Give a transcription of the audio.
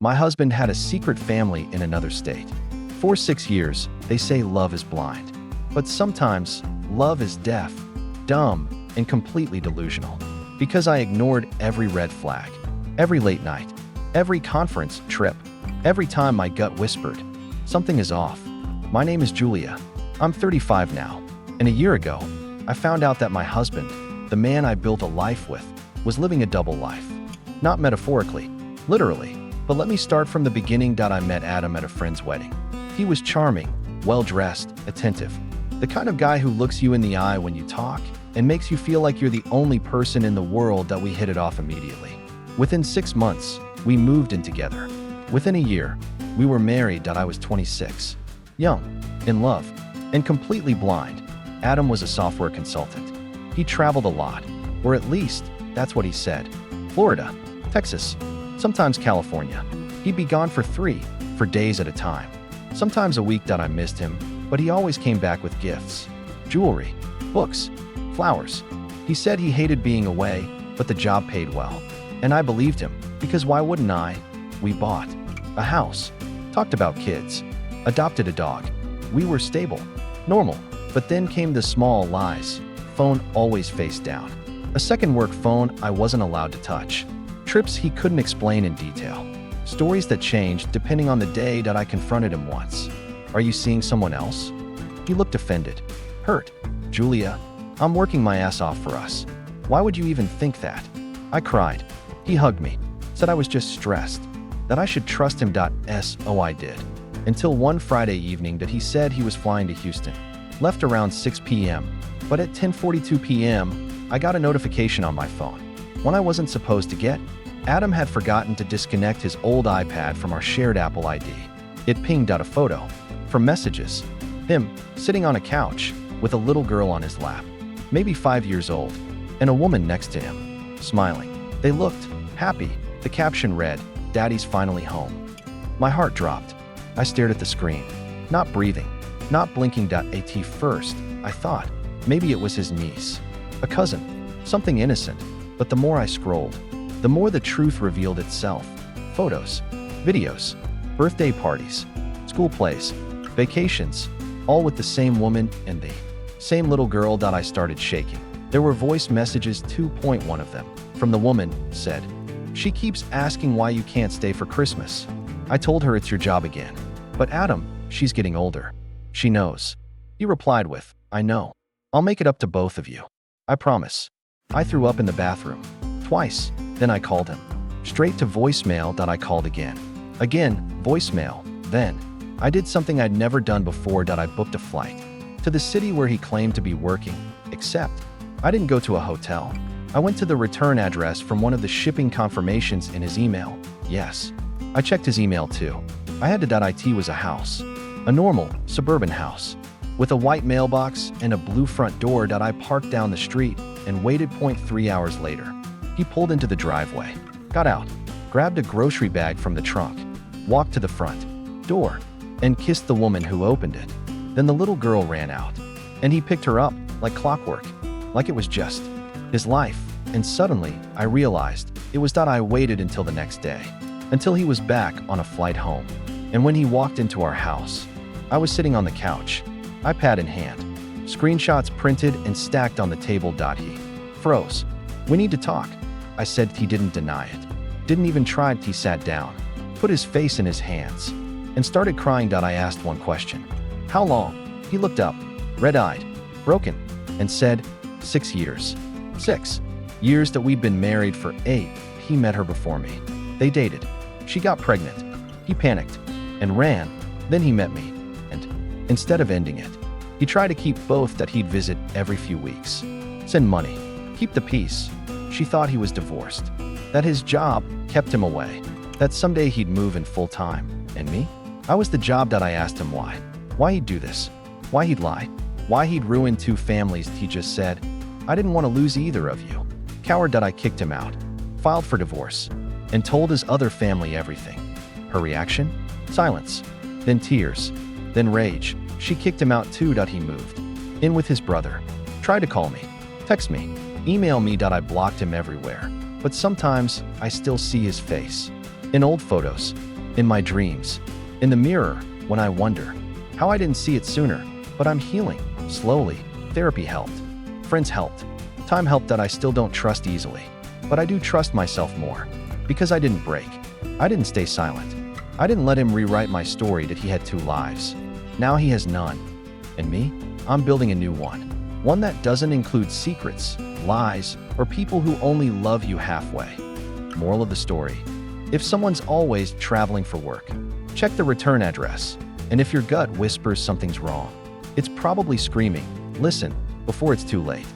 My husband had a secret family in another state. For 6 years, they say love is blind. But sometimes, love is deaf, dumb, and completely delusional. Because I ignored every red flag, every late night, every conference trip, every time my gut whispered, something is off. My name is Julia. I'm 35 now. And a year ago, I found out that my husband, the man I built a life with, was living a double life. Not metaphorically, literally. But let me start from the beginning. I met Adam at a friend's wedding. He was charming, well-dressed, attentive. The kind of guy who looks you in the eye when you talk and makes you feel like you're the only person in the world. That we hit it off immediately. Within 6 months, we moved in together. Within a year, we were married. I was 26, young, in love, and completely blind. Adam was a software consultant. He traveled a lot, or at least that's what he said. Florida, Texas, sometimes California. He'd be gone for days at a time. Sometimes a week. I missed him, but he always came back with gifts, jewelry, books, flowers. He said he hated being away, but the job paid well. And I believed him, because why wouldn't I? We bought a house, talked about kids, adopted a dog. We were stable, normal. But then came the small lies. Phone always face down. A second work phone I wasn't allowed to touch. Trips he couldn't explain in detail. Stories that changed depending on the day. I confronted him once. Are you seeing someone else? He looked offended, hurt. Julia, I'm working my ass off for us. Why would you even think that? I cried. He hugged me, said I was just stressed, that I should trust him. So I did. Until one Friday evening that he said he was flying to Houston. Left around 6 p.m., but at 10:42 p.m., I got a notification on my phone. One I wasn't supposed to get. Adam had forgotten to disconnect his old iPad from our shared Apple ID. It pinged out a photo from messages. Him, sitting on a couch, with a little girl on his lap, maybe 5 years old, and a woman next to him, smiling. They looked happy. The caption read, "Daddy's finally home." My heart dropped. I stared at the screen, not breathing, not blinking. At first, I thought, maybe it was his niece, a cousin, something innocent. But the more I scrolled, the more the truth revealed itself. Photos, videos, birthday parties, school plays, vacations, all with the same woman and the same little girl. I started shaking. There were voice messages. 2.1 of them, from the woman, said, "She keeps asking why you can't stay for Christmas." I told her it's your job again. "But Adam, she's getting older. She knows." He replied with, "I know. I'll make it up to both of you. I promise." I threw up in the bathroom. Twice. Then I called him. Straight to voicemail. I called again. Again, voicemail. Then, I did something I'd never done before. I booked a flight to the city where he claimed to be working. Except, I didn't go to a hotel. I went to the return address from one of the shipping confirmations in his email. Yes. I checked his email too. I had to. It was a house. A normal, suburban house. With a white mailbox and a blue front door. I parked down the street and waited. 3 hours later, he pulled into the driveway, got out, grabbed a grocery bag from the trunk, walked to the front door, and kissed the woman who opened it. Then the little girl ran out, and he picked her up like clockwork, like it was just his life. And suddenly, I realized it was. I waited until the next day, until he was back on a flight home. And when he walked into our house, I was sitting on the couch, iPad in hand, screenshots printed and stacked on the table. He froze. "We need to talk," I said. He didn't deny it. Didn't even try. He sat down, put his face in his hands, and started crying. I asked one question. "How long?" He looked up, red-eyed, broken, and said, 6 years. 6 years. That we'd been married for 8. He met her before me. They dated. She got pregnant. He panicked and ran. Then he met me. And instead of ending it, he tried to keep both. He'd visit every few weeks, send money, keep the peace. She thought he was divorced, that his job kept him away, that someday he'd move in full time. And me? I was the job. I asked him why. Why he'd do this. Why he'd lie. Why he'd ruin 2 families. He just said, "I didn't want to lose either of you." Coward. I kicked him out, filed for divorce, and told his other family everything. Her reaction? Silence. Then tears. Then rage. She kicked him out too. He moved in with his brother. Tried to call me, text me, email me. I blocked him everywhere. But sometimes I still see his face. In old photos, in my dreams, in the mirror when I wonder how I didn't see it sooner. But I'm healing, slowly. Therapy helped. Friends helped. Time helped that I still don't trust easily. But I do trust myself more. Because I didn't break. I didn't stay silent. I didn't let him rewrite my story that he had two lives. Now he has none. And me? I'm building a new one. One that doesn't include secrets, lies, or people who only love you halfway. Moral of the story: if someone's always traveling for work, check the return address. And if your gut whispers something's wrong, it's probably screaming, listen, before it's too late.